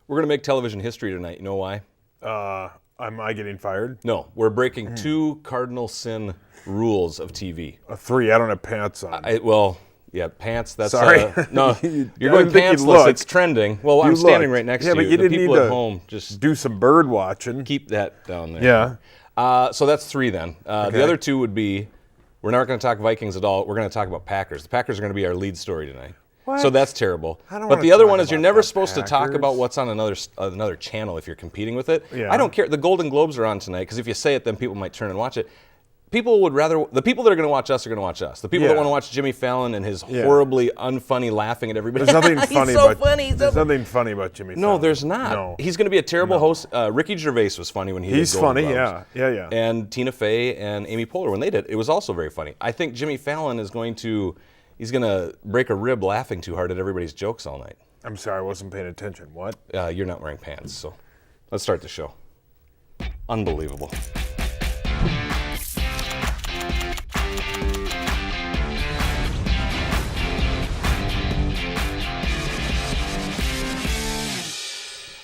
We're going to make television history tonight. You know why? Am I getting fired? No, we're breaking 2 cardinal sin rules of TV. 3. I don't have pants on. Yeah, pants. That's Sorry. No, you're going pantsless. It's trending. Well, I'm standing right next to you. Yeah, but you the didn't people need at to home just do some bird watching. keep that down there. Yeah. So that's 3 then. Okay. The other 2 would be, we're not going to talk Vikings at all. We're going to talk about Packers. The Packers are going to be our lead story tonight. What? So that's terrible. I don't But wanna the other talk one is you're about never the supposed to talk Packers. about what's on another channel if you're competing with it. Yeah. I don't care. The Golden Globes are on tonight because if you say it, then people might turn and watch it. The people that are going to watch us are going to watch us. The people that want to watch Jimmy Fallon and his horribly unfunny laughing at everybody. There's nothing funny He's so about funny. There's nothing funny about Jimmy Fallon. No, there's not. No. He's going to be a terrible host. Ricky Gervais was funny when he did Golden funny, Globes. yeah. And Tina Fey and Amy Poehler, when they did, it was also very funny. I think Jimmy Fallon is going to break a rib laughing too hard at everybody's jokes all night. I'm sorry, I wasn't paying attention. What? You're not wearing pants, so let's start the show. Unbelievable.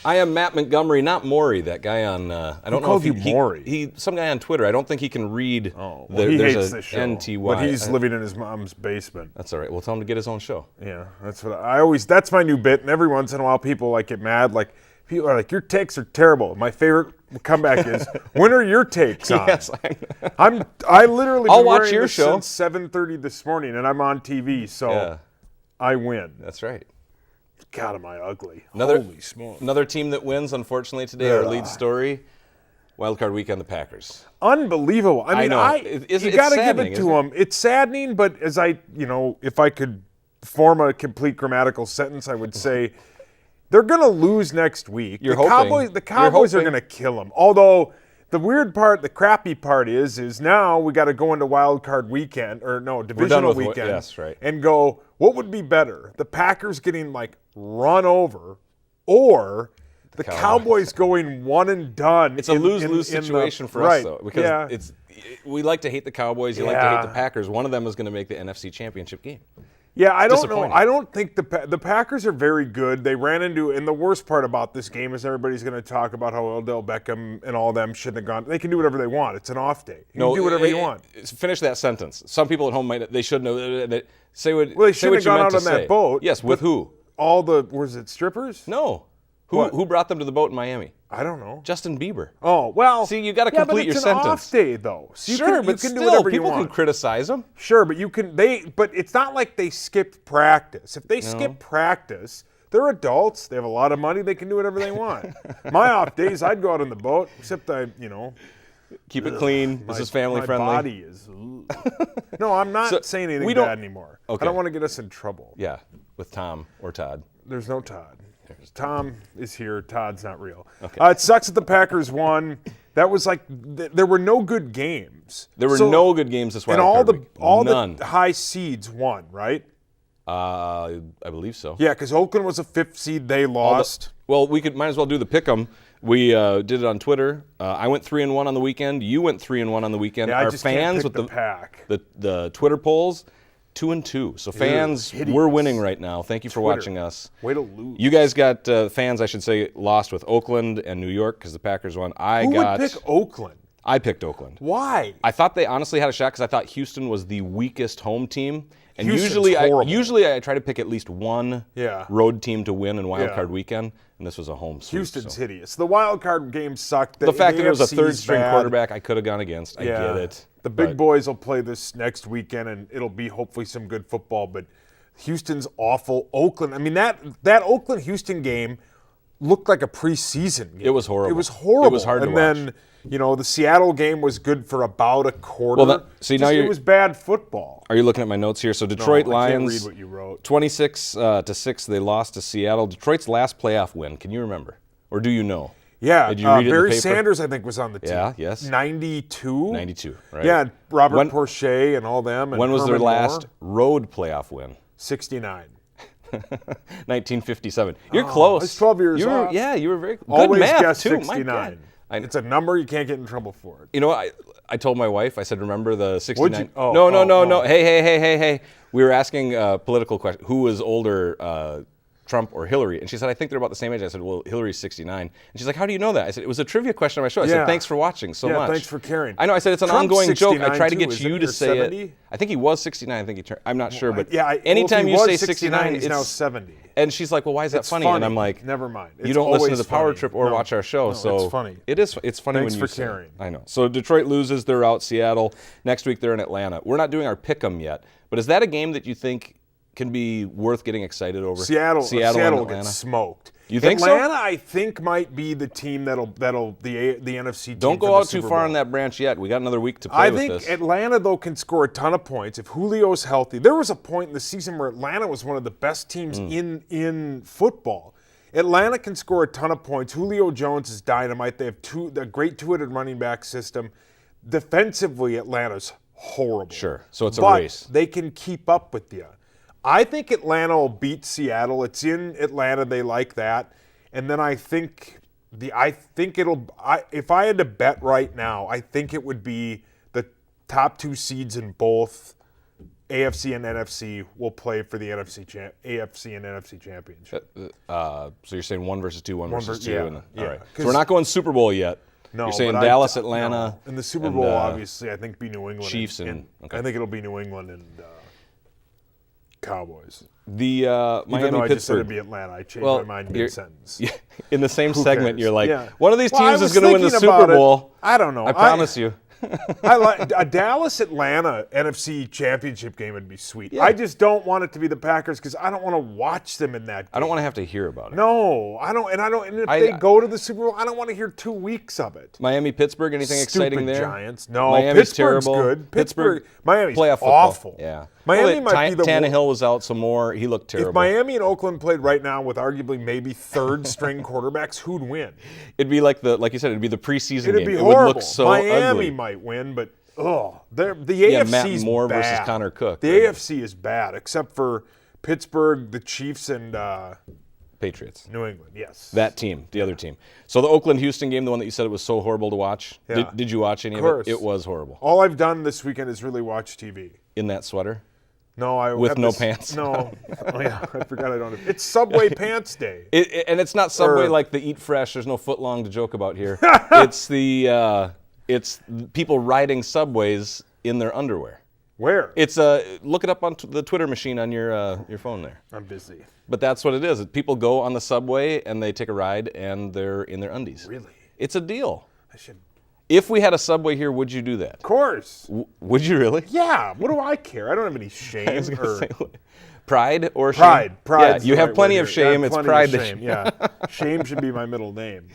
I am Matt Montgomery, not Maury, that guy on, I don't know if called you Maury? he some guy on Twitter. I don't think he can read. Oh, well, he there's hates a the show. NTY. But he's living in his mom's basement. That's all right. We'll tell him to get his own show. Yeah, that's what I always. That's my new bit. And every once in a while, people get mad. Like people are like, "Your takes are terrible." My favorite comeback is, "When are your takes on?" Yes, I literally. I'll been watch wearing your this show. since 7:30 this morning, and I'm on TV, so Yeah. I win. That's right. God, am I ugly? Another- Holy smokes! Another team that wins, unfortunately, today, our lead story, Wildcard Weekend, the Packers. Unbelievable. I mean, know. you It's got to give saddening, it to isn't them. It's saddening, but if I could form a complete grammatical sentence, I would say they're going to lose next week. You're the hoping. Cowboys are hoping. going to kill them. Although the weird part, the crappy part is now we got to go into Wild Card Weekend divisional with weekend. yes, right. And go, what would be better? The Packers getting run over, or the Cowboys going one and done. It's a lose-lose situation for us, though, because we like to hate the Cowboys. You like to hate the Packers. One of them is going to make the NFC Championship game. Yeah, I don't know. Disappointing. I don't think the Packers are very good. They ran into, and the worst part about this game is everybody's going to talk about how Odell Beckham and all them shouldn't have gone. They can do whatever they want. It's an off day. You can do whatever you want. Finish that sentence. Some people at home they should know. Say what. Well, they say what shouldn't have you gone meant out to on that say. boat. Yes, with who? Was it strippers? No. What? Who brought them to the boat in Miami? I don't know. Justin Bieber. Oh, well. See, you got to complete your sentence. It's an off day, though. So Sure, you but can still, do whatever you people want. can criticize them. Sure, but but it's not like they skipped practice. If they skip practice, they're adults. They have a lot of money. They can do whatever they want. My off days, I'd go out on the boat, except Keep it clean. This is family friendly. My body is. No, I'm not saying anything bad anymore. Okay. I don't want to get us in trouble. Yeah, with Tom or Todd. There's no Todd. Tom is here. Todd's not real. Okay. It sucks that the Packers won. That was there were no good games. There were no good games this week. And all None. the high seeds won, right? I believe so. Yeah, because Oakland was a 5th seed. They lost. We might as well do the pick'em. We did it on Twitter. I went 3-1 on the weekend. You went 3-1 on the weekend. Yeah, Our I just fans can't pick with the pack. The Twitter polls, 2-2. So fans, hideous. we're winning right now. Thank you for watching us. Way to lose. You guys got fans, I should say, lost with Oakland and New York because the Packers won. Who would pick Oakland? I picked Oakland. Why? I thought they honestly had a shot because I thought Houston was the weakest home team. And Houston's horrible. usually I try to pick at least one Yeah. road team to win in Wild Yeah. Card Weekend, and this was a home sweep. Houston's hideous. The wild card game sucked. The fact that it was a AFC 's third-string bad. quarterback I could have gone against, I get it. The big boys will play this next weekend, and it'll be hopefully some good football. But Houston's awful. Oakland. I mean, that Oakland-Houston game looked like a preseason game. It was horrible. It was horrible. It was hard to watch. And then, the Seattle game was good for about a quarter. Well, it was bad football. Are you looking at my notes here? So Detroit No, I can't Lions, read what you wrote. 26-6, they lost to Seattle. Detroit's last playoff win. Can you remember, or do you know? Yeah, Did you read it in the Barry paper? Sanders, I think, was on the team. Yeah, yes. 92? 92, right. Yeah, Robert Porcher and all them. And When was their Herman last Moore. road playoff win? 69. 1957. You're close. I was 12 years off. Yeah, you were very good. Always math, guess too. My 69. God. It's a number you can't get in trouble for. I told my wife, I said, remember the 69? Would you? Oh, no. Hey. We were asking a political question. Who was older, Trump or Hillary? And she said, I think they're about the same age. I said, well, Hillary's 69. And she's like, how do you know that? I said, it was a trivia question on my show. I said, thanks for watching so much. Thanks for caring. I know. I said, it's an Trump's ongoing joke. I try to too. get Is you it to near say 70? it. I think he was 69. I think he turned. I'm not sure, but if anytime he you was say 69, it's he's now 70. And she's like, well, why is that It's funny? funny. And I'm like, never mind. You don't listen to the Power funny. Trip or watch our show, so it's funny. It's funny Thanks when you for say it. caring. I know. So Detroit loses. They're out. Seattle. Next week they're in Atlanta. We're not doing our pick'em yet, but is that a game that you think can be worth getting excited over? Seattle and will Atlanta? get smoked. You think Atlanta, so? I think, might be the team that'll the NFC team. Don't for go the out too Super Bowl. far on that branch yet. We got another week to play I with think this. Atlanta, though, can score a ton of points if Julio's healthy. There was a point in the season where Atlanta was one of the best teams in football. Atlanta can score a ton of points. Julio Jones is dynamite. They have a great two-headed running back system. Defensively, Atlanta's horrible. Sure. So it's a but race. They can keep up with you. I think Atlanta will beat Seattle. It's in Atlanta. They like that. And then I think if I had to bet right now, I think it would be the top two seeds in both AFC and NFC will play for the AFC and NFC championship. So you're saying 1 versus 2, 1 versus 2. Yeah, All yeah. right. So we're not going Super Bowl yet. No, you're saying but Dallas, Atlanta. No. And the Super Bowl, obviously, I think be New England. Chiefs and okay. I think it'll be New England and Cowboys. The Miami, Even though I Pittsburgh. just said it'd be Atlanta, I changed my mind mid-sentence. In the same segment, cares? you're like, Yeah. one of these Well, I teams is was going to win the thinking Super about it. Bowl. I don't know. I promise you. I like a Dallas-Atlanta NFC Championship game would be sweet. Yeah. I just don't want it to be the Packers because I don't want to watch them in that game. I don't want to have to hear about it. No, I don't. And if they go to the Super Bowl, I don't want to hear 2 weeks of it. Miami, Pittsburgh, anything exciting Stupid there? Giants. No, Miami's Pittsburgh's terrible. good. Miami's playoff football. awful. Yeah. Miami might be the Tannehill was out some more. He looked terrible. If Miami and Oakland played right now with arguably maybe third string quarterbacks, who'd win? It'd be like you said, it'd be the preseason It'd game. be It horrible. would look so Miami ugly. might win, but the AFC's Matt Moore bad. versus Connor Cook. The AFC is bad, except for Pittsburgh, the Chiefs, and Patriots. New England. Yes, That team, the other team. So the Oakland-Houston game, the one that you said it was so horrible to watch. Yeah. Did you watch any of course. it? It was horrible. All I've done this weekend is really watch TV. In that sweater? No, I With have no this- pants. No, oh yeah, I forgot I don't have. It's Subway Pants Day. And it's not Subway Or- like the Eat Fresh. There's no foot long to joke about here. It's people riding subways in their underwear. Where? It's look it up on the Twitter machine on your phone there. I'm busy. But that's what it is. People go on the subway and they take a ride and they're in their undies. Really? It's a deal. I should. If we had a subway here, would you do that? Of course. Would you really? Yeah. What do I care? I don't have any shame. I was gonna or say, pride or shame? pride. Yeah, you have plenty of shame. It's pride. Shame. Yeah. Shame should be my middle name.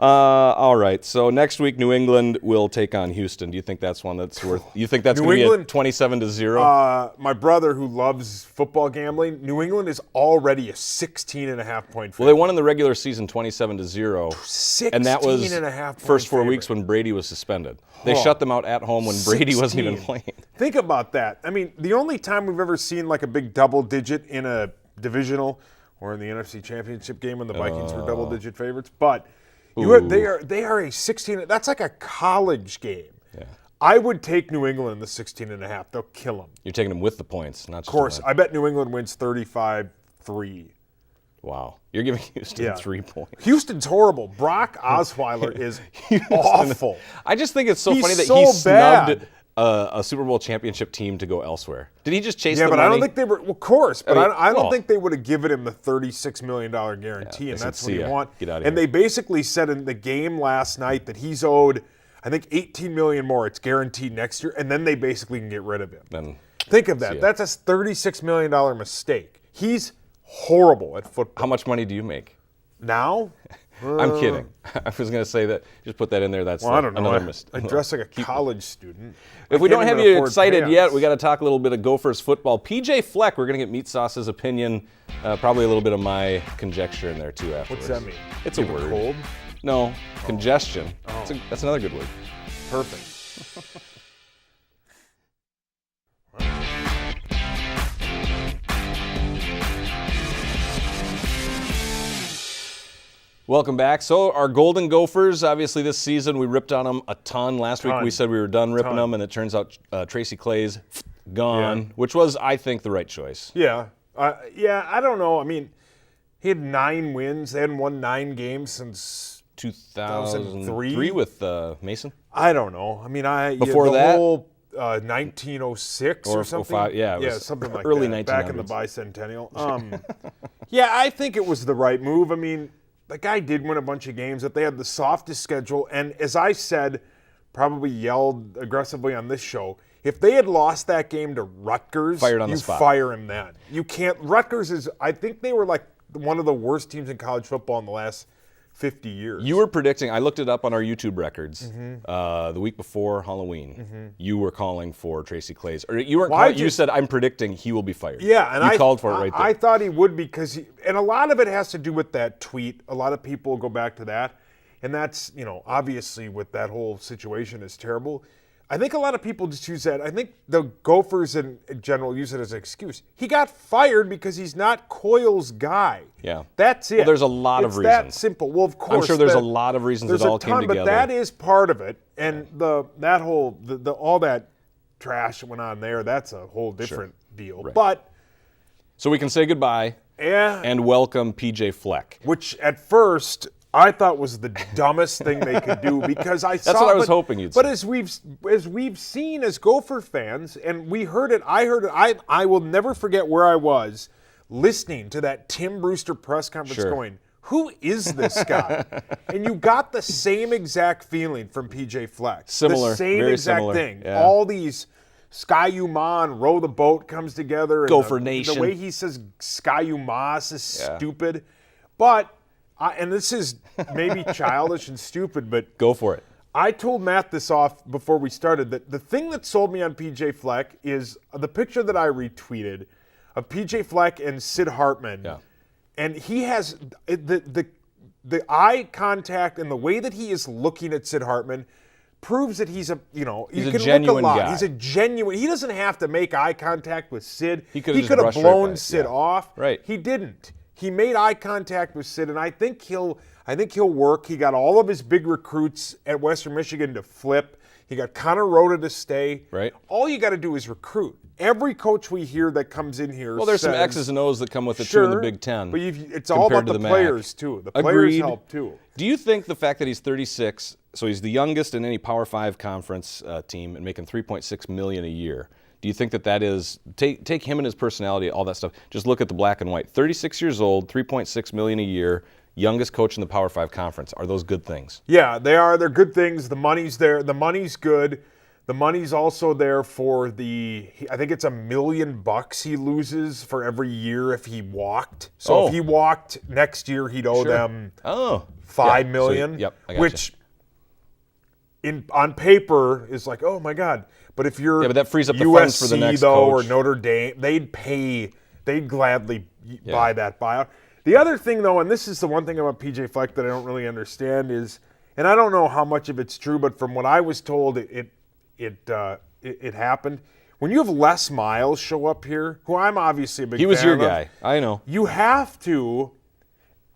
All right. So next week, New England will take on Houston. Do you think that's one that's worth? You think that's going to be a 27-0? My brother, who loves football gambling, New England is already a 16.5 point favorite. Well, they won in the regular season 27-0, 16 and that was and a half point first 4 favorite. weeks when Brady was suspended. They shut them out at home when Brady wasn't even 16. playing. Think about that. I mean, the only time we've ever seen like a big double digit in a divisional or in the NFC Championship game when the Vikings were double digit favorites, but they are a 16. That's like a college game. Yeah. I would take New England in the 16.5. They'll kill them. You're taking them with the points, not just Of course, the I bet New England wins 35-3. Wow. You're giving Houston 3 points. Houston's horrible. Brock Osweiler is awful. I just think it's so He's funny that so he snubbed bad. A Super Bowl championship team to go elsewhere. Did he just chase Yeah, the but money? I don't think they were. Well, of course, but I don't well. think they would have given him the $36 million guarantee, they and said, that's what "See he ya. want. Get outta and here." they basically said in the game last night that he's owed, I think, $18 million more. It's guaranteed next year, and then they basically can get rid of him. Then Think of that. ya. That's a $36 million mistake. He's horrible at football. how much money do you make? Now? I'm kidding. I was going to say that. Just put that in there. That's Well, I don't know. another mistake. I dress like a college student. If we I can't don't have even you afford excited pants. yet, we got to talk a little bit of Gophers football. PJ Fleck, we're going to get MeatSauce's opinion, probably a little bit of my conjecture in there too afterwards. What's that mean? It's You a have word. cold? No, congestion. That's another good word. Perfect. Welcome back. So our Golden Gophers, obviously this season we ripped on them a ton. Last week Ton. we said we were done ripping them, and it turns out Tracy Clay's gone, which was, I think, the right choice. Yeah. I don't know. I mean, He had 9 wins. They hadn't won 9 games since 2003 with Mason. I don't know. I mean, Before the that? whole 1906 or something. 05, yeah, it was something like early that. 1900s. Back in the bicentennial. Yeah, I think it was the right move. I mean, the guy did win a bunch of games, but they had the softest schedule. And as I said, probably yelled aggressively on this show, if they had lost that game to Rutgers, Fired on the spot. fire him then. You can't. Rutgers is, I think they were like one of the worst teams in college football in the last 50 years. You were predicting, I looked it up on our YouTube records, the week before Halloween. You were calling for Tracy Claeys. Or you weren't calling, you said, I'm predicting he will be fired. Yeah, and you called for it right there. I thought he would because, and a lot of it has to do with that tweet. A lot of people go back to that. And that's, obviously with that whole situation is terrible. I think a lot of people just use that. I think the Gophers in general use it as an excuse. He got fired because he's not Coyle's guy. Yeah. That's it. Well, there's a lot of reasons. It's that simple. Well, of course. I'm sure there's a lot of reasons it all came together. But that is part of it. And that whole, all that trash that went on there, that's a whole different deal. Right. But. So we can say goodbye and welcome PJ Fleck. Which at first I thought was the dumbest thing they could do because I saw. That's what I was hoping you'd say. But as we've seen as Gopher fans, and we heard it, I will never forget where I was listening to that Tim Brewster press conference going, who is this guy? And you got the same exact feeling from PJ Fleck. Similar. The same very exact similar. thing. Yeah. All these Sky-U-Ma and Row the Boat comes together. And Gopher Nation. The way he says Sky-U-Ma is stupid. But and this is maybe childish and stupid, but go for it. I told Matt this off before we started that the thing that sold me on PJ Fleck is the picture that I retweeted of PJ Fleck and Sid Hartman. Yeah. And he has the eye contact and the way that he is looking at Sid Hartman proves that he's a genuine guy. He's a genuine. He doesn't have to make eye contact with Sid. He could have blown Sid off. Right. He didn't. He made eye contact with Sid, and I think he'll work. He got all of his big recruits at Western Michigan to flip. He got Connor Rhoda to stay. Right. All you got to do is recruit. Every coach we hear that comes in here there's says, some X's and O's that come with it too in the Big Ten. But it's all about the players too. The players help too. Do you think the fact that he's 36, so he's the youngest in any Power 5 conference team and making $3.6 million a year, do you think that is, take him and his personality, all that stuff, just look at the black and white. 36 years old, $3.6 million a year, youngest coach in the Power 5 conference. Are those good things? Yeah, they are. They're good things. The money's there. The money's good. The money's also there for I think it's $1 million he loses for every year if he walked. So if he walked next year, he'd owe them $5 million. So, I got which on paper is like, oh my God. But if you're but that frees up the USC funds for the next though, coach. or Notre Dame, they'd gladly buy that buyout. The other thing though, and this is the one thing about PJ Fleck that I don't really understand is, and I don't know how much of it's true, but from what I was told, it happened. When you have Les Miles show up here, who I'm obviously a big fan of. He was your guy. I know. You have to.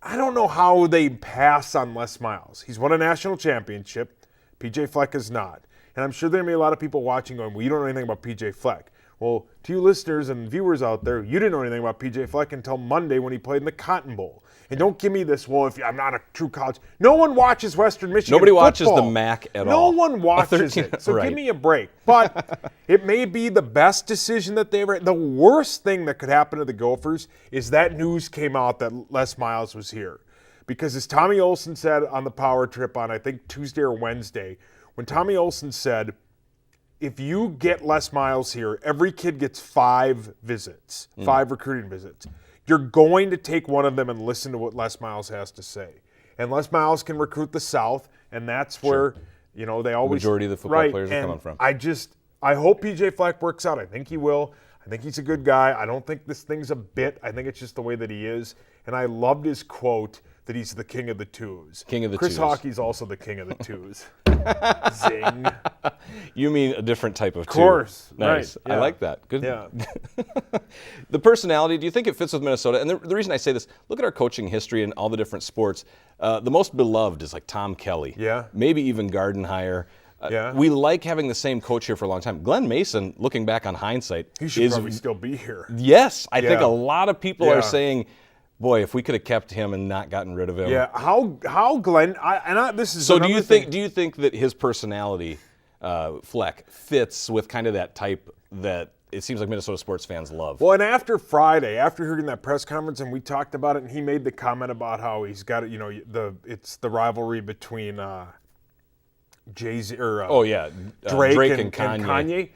I don't know how they pass on Les Miles. He's won a national championship. PJ Fleck is not. And I'm sure there may be a lot of people watching going, well, you don't know anything about PJ Fleck. Well, to you listeners and viewers out there, you didn't know anything about PJ Fleck until Monday when he played in the Cotton Bowl. And don't give me this, well, if I'm not a true college. No one watches Western Michigan Nobody football. watches the MAC at all. No one watches it. So give me a break. But it may be the best decision that they ever. The worst thing that could happen to the Gophers is that news came out that Les Miles was here. Because as Tommy Olson said on the power trip on, I think, Tuesday or Wednesday, when Tommy Olson said, if you get Les Miles here, every kid gets 5 visits, 5 recruiting visits. You're going to take one of them and listen to what Les Miles has to say. And Les Miles can recruit the South, and that's where, they always... The majority of the football players are coming from. I hope PJ Fleck works out. I think he will. I think he's a good guy. I don't think this thing's a bit. I think it's just the way that he is. And I loved his quote that he's the king of the twos. King of the Chris twos. Hockey's also the king of the twos. Zing. You mean a different type of two. Of course. Nice. Right. Yeah. I like that. Good. Yeah. The personality, do you think it fits with Minnesota? And the reason I say this, look at our coaching history in all the different sports. The most beloved is like Tom Kelly. Yeah. Maybe even Gardenhire. Yeah. We like having the same coach here for a long time. Glenn Mason, looking back on hindsight, He should probably still be here. Yes. I think a lot of people are saying, Boy, if we could have kept him and not gotten rid of him. Yeah, how Glenn? This is So do another you thing. think that his personality, Fleck, fits with kind of that type that it seems like Minnesota sports fans love? Well, and after Friday, after hearing that press conference, and we talked about it, and he made the comment about how he's got it. You know, it's the rivalry between Jay-Z or Drake and Kanye.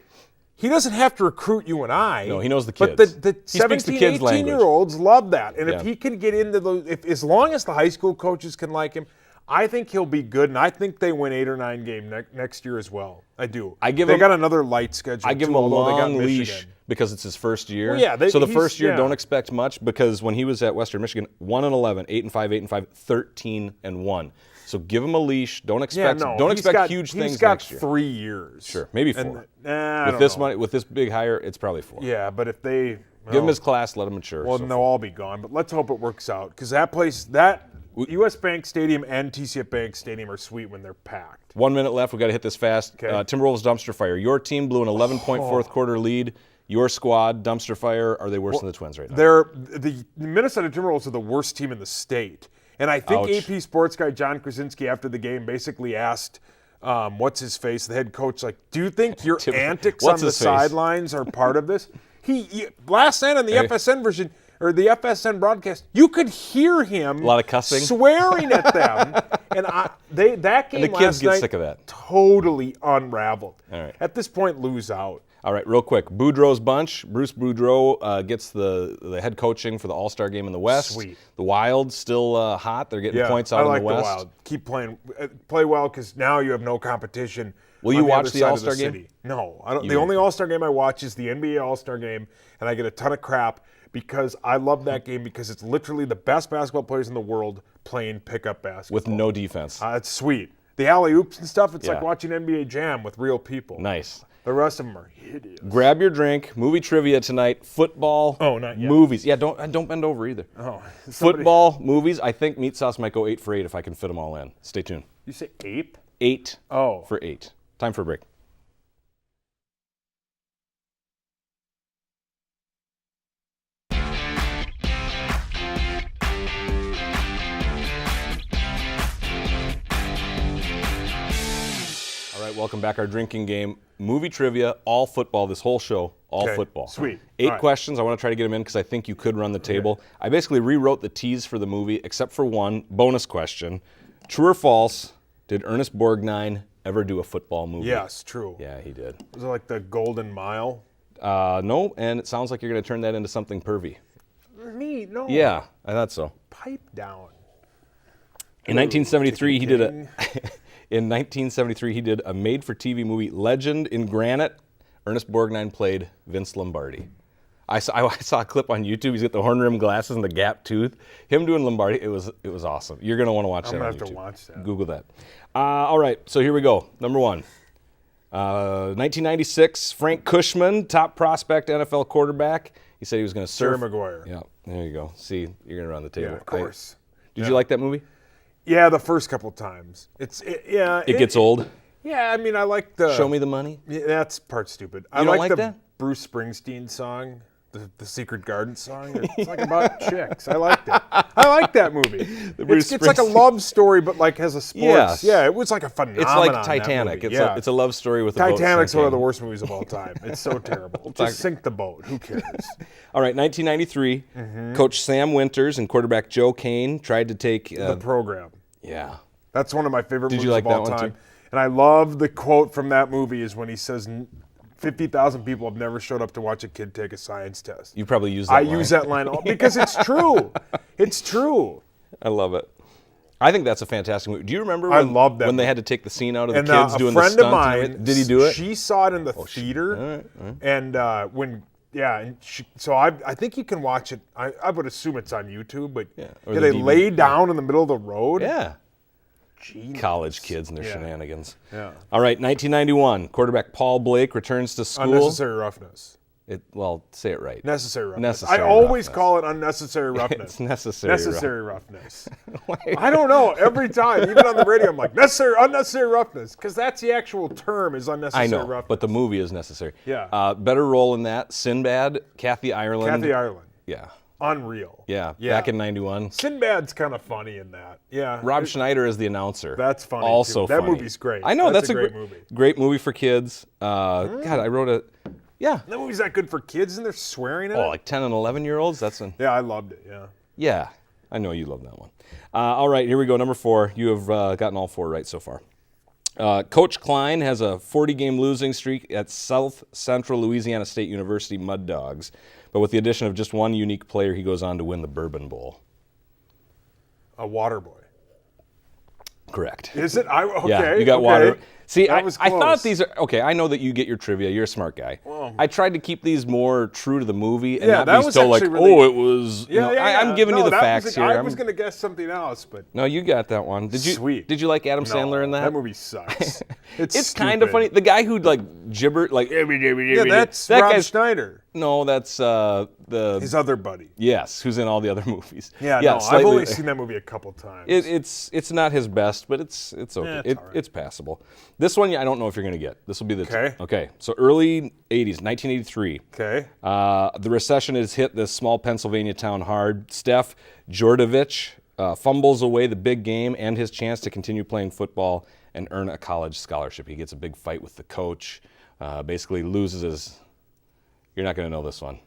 He doesn't have to recruit you and I. No, he knows the kids. But the He speaks 17, the kids' 18-year-olds love that. And Yeah. if he can get into those, as long as the high school coaches can like him, I think he'll be good. And I think they win 8 or 9 games next year as well. I do. They got another light schedule. I give him a long leash because it's his first year. Well, yeah, so the first year, don't expect much because when he was at Western Michigan, 1-11, 8-5, 8-5, 13-1. So give him a leash. Don't expect huge things He's got next year. 3 years. Sure, maybe 4. With this money, with this big hire, it's probably 4. Yeah, but if they give him his class, let him mature. Well, they'll all be gone. But let's hope it works out because that place, that U.S. Bank Stadium and TCF Bank Stadium are sweet when they're packed. 1 minute left. We've got to hit this fast. Okay. Timberwolves dumpster fire. Your team blew an 11-point fourth quarter lead. Your squad dumpster fire. Are they worse than the Twins right now? The Minnesota Timberwolves are the worst team in the state. And I think AP Sports guy John Krasinski after the game basically asked, what's his face, the head coach, like, do you think your antics on the sidelines are part of this? He last night on the FSN version or the FSN broadcast, you could hear him a lot of cussing, swearing at them, and that game and the kids last get night sick of that. Totally unraveled. All right. At this point, lose out. All right, real quick. Boudreaux's bunch. Bruce Boudreaux gets the head coaching for the All-Star game in the West. Sweet. The Wild still hot. They're getting points out in the West. I like the Wild. Keep playing. Play well because now you have no competition. Will you watch the All-Star game? No. I don't. The only All-Star game I watch is the NBA All-Star game, and I get a ton of crap because I love that game because it's literally the best basketball players in the world playing pickup basketball. With no defense. It's sweet. The alley-oops and stuff, it's like watching NBA Jam with real people. Nice. The rest of them are hideous. Grab your drink. Movie trivia tonight. Football. Oh, not yet. Movies. Yeah, don't bend over either. Oh, football, movies. I think MeatSauce might go 8 for 8 if I can fit them all in. Stay tuned. You say ape? 8 for 8. Time for a break. All right, welcome back. Our drinking game, movie trivia, all football. This whole show, all football. Sweet. 8 questions. I want to try to get them in because I think you could run the table. Okay. I basically rewrote the teas for the movie, except for one bonus question: true or false? Did Ernest Borgnine ever do a football movie? Yes, true. Yeah, he did. Was it like the Golden Mile? No, and it sounds like you're going to turn that into something pervy. Me? No. Yeah, I thought so. Pipe down. In 1973, he did a. In 1973, he did a made-for-TV movie, Legend in Granite. Ernest Borgnine played Vince Lombardi. I saw a clip on YouTube. He's got the horn-rimmed glasses and the gap tooth. Him doing Lombardi, it was awesome. You're going to want to watch that on YouTube. I'm going to have to watch that. Google that. All right, so here we go. Number 1. 1996, Frank Cushman, top prospect NFL quarterback. He said he was going to surf. Jerry Maguire. Yeah, there you go. See, you're going to run the table. Yeah, of course. Did you like that movie? Yeah, the first couple times. It gets old? Yeah, I mean, I like the... Show me the money? Yeah, that's part stupid. You don't like the that? Bruce Springsteen song, the Secret Garden song. It's like about chicks. I liked it. I like that movie. It's like a love story, but like has a sports... Yes. Yeah, it was like a phenomenon. It's like Titanic. It's a love story with a boat Titanic's sinking. one of the worst movies of all time. It's so terrible. Just sink the boat. Who cares? All right, 1993, Coach Sam Winters and quarterback Joe Kane tried to take... the program. Yeah. That's one of my favorite movies like of all that one time. too? And I love the quote from that movie is when he says 50,000 people have never showed up to watch a kid take a science test. You probably use that line. I use that line because it's true. It's true. I love it. I think that's a fantastic movie. Do you remember when they had to take the scene out of the kids doing the stunts? A friend of mine, did he do it? She saw it in the theater. All right. And I think you can watch it. I would assume it's on YouTube, but they lay down in the middle of the road. Yeah. Genius. College kids and their shenanigans. Yeah. All right, 1991, quarterback Paul Blake returns to school. Unnecessary roughness. Say it right. Necessary roughness. Necessary I always roughness. call it unnecessary roughness. It's necessary. Necessary roughness. I don't know. Every time, even on the radio, I'm like, unnecessary roughness, because that's the actual term is unnecessary I know, roughness. but the movie is necessary. Yeah. Better role in that, Sinbad, Kathy Ireland. Kathy Ireland. Yeah. unreal. Yeah, back in '91. Sinbad's kind of funny in that. Yeah. Rob Schneider is the announcer. That's funny. Also too. That funny. movie's great. I know that's a great movie. Great movie for kids. God, I wrote a. Yeah. That movie's that good for kids, and they're swearing at it. Oh, like 10 and 11-year-olds. Yeah, I loved it. Yeah. Yeah, I know you love that one. All right, here we go. Number 4. You have gotten all 4 right so far. Coach Klein has a 40-game losing streak at South Central Louisiana State University Mud Dogs. But with the addition of just one unique player, he goes on to win the Bourbon Bowl. A water boy. Correct. Is it? Okay. Yeah, you got water. See, I thought close. these are okay. I know that you get your trivia. You're a smart guy. Well, I tried to keep these more true to the movie and Yeah, not that be was so like, actually really- it was. I'm giving you the facts here. I was going to guess something else, but No, you got that one. Did you? Sweet. Did you like Adam Sandler in that? That movie sucks. It's kind of funny. The guy who like gibbered like. Yeah, that's that Rob guy's- Schneider. No, that's the. His other buddy. Yes, who's in all the other movies. Yeah, no, I've slightly- only seen that movie a couple times. It's not his best, but it's okay. it's all right. It's passable. This one, I don't know if you're gonna get. This will be the Okay. Okay. So early '80s, 1983. Okay. The recession has hit this small Pennsylvania town hard. Steph Jordovich fumbles away the big game and his chance to continue playing football and earn a college scholarship. He gets a big fight with the coach. Basically loses his. You're not gonna know this one.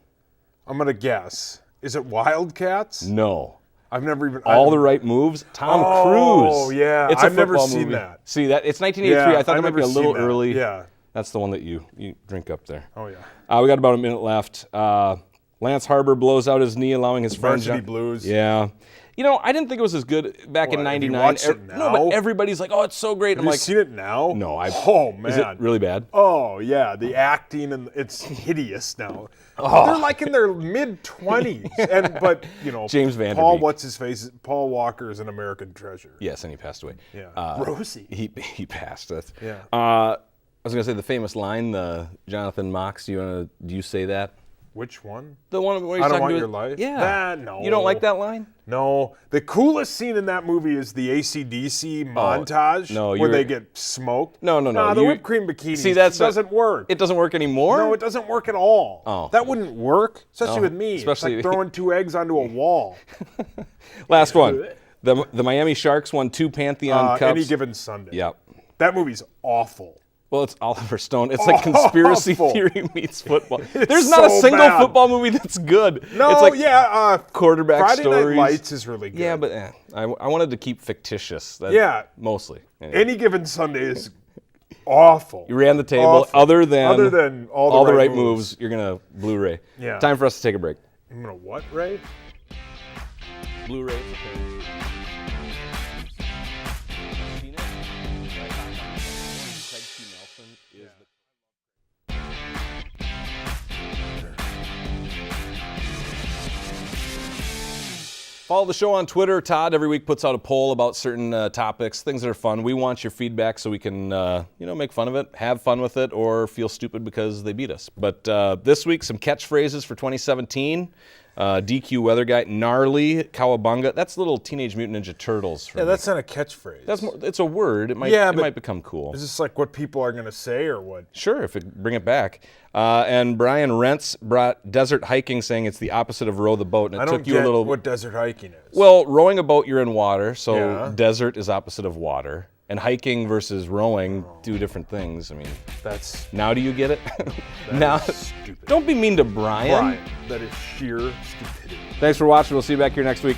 I'm going to guess. Is it Wildcats? No. I've never even. All the right moves. Tom Cruise. Oh, yeah. It's a I've never football seen movie. that. See that? It's 1983. Yeah, I thought I've that might be a never little seen that. early. Yeah. That's the one that you drink up there. Oh, yeah. We got about a minute left. Lance Harbor blows out his knee, allowing his friend Varsity Blues. Yeah. You know, I didn't think it was as good back in What, have you '99. watched it No, but now? everybody's like, "Oh, it's so great." Have I'm you like, seen it now? "No, Oh, man. Is it really bad? Oh, yeah. The acting, and it's hideous now. Oh. They're like in their mid-20s. But, James Van Der Paul, Beek. what's his face? Paul Walker is an American treasure. Yes, and he passed away. Yeah. Rosie. He passed. That's, Yeah. I was gonna say the famous line, the Jonathan Mox. Do you say that? Which one? The one where he's I Don't talking Want to Your his- Life? Yeah. No. You don't like that line? No. The coolest scene in that movie is the AC/DC montage no, where you're- they get smoked. No. Nah, the whipped cream bikini See, that's doesn't work. It doesn't work anymore. No, it doesn't work at all. Oh. That wouldn't work, especially No, with me. especially- It's like throwing 2 eggs onto a wall. Last one. The Miami Sharks won 2 Pantheon Cups. Any Given Sunday. Yep. That movie's awful. Well, it's Oliver Stone. It's like conspiracy Awful. theory meets football. There's not a so single bad. football movie that's good. No, it's like quarterback Friday stories. Night Lights is really good. Yeah, but I wanted to keep fictitious. Yeah. Mostly. Anyway. Any Given Sunday is awful. You ran the table. Awful. Other than all the right right moves, you're gonna Blu-ray. Yeah. Time for us to take a break. I'm gonna what, Ray? Blu-ray. Follow the show on Twitter. Todd every week puts out a poll about certain topics, things that are fun. We want your feedback so we can, make fun of it, have fun with it, or feel stupid because they beat us. But this week, some catchphrases for 2017. DQ Weather Guy, gnarly, cowabunga. That's little Teenage Mutant Ninja Turtles. Yeah, that's not a catchphrase. It's a word. It might Yeah, it but- might become cool. Is this like what people are gonna say or what? Sure, if it bring it back. And Brian Rentz brought desert hiking, saying it's the opposite of row the boat, and it I don't took you get a little. what desert hiking is. Well, rowing a boat, you're in water, so Yeah. desert is opposite of water, and hiking versus rowing do different things. I mean, That's now do you get it? Now, stupid. don't be mean to Brian. Brian. That is sheer stupidity. Thanks for watching. We'll see you back here next week.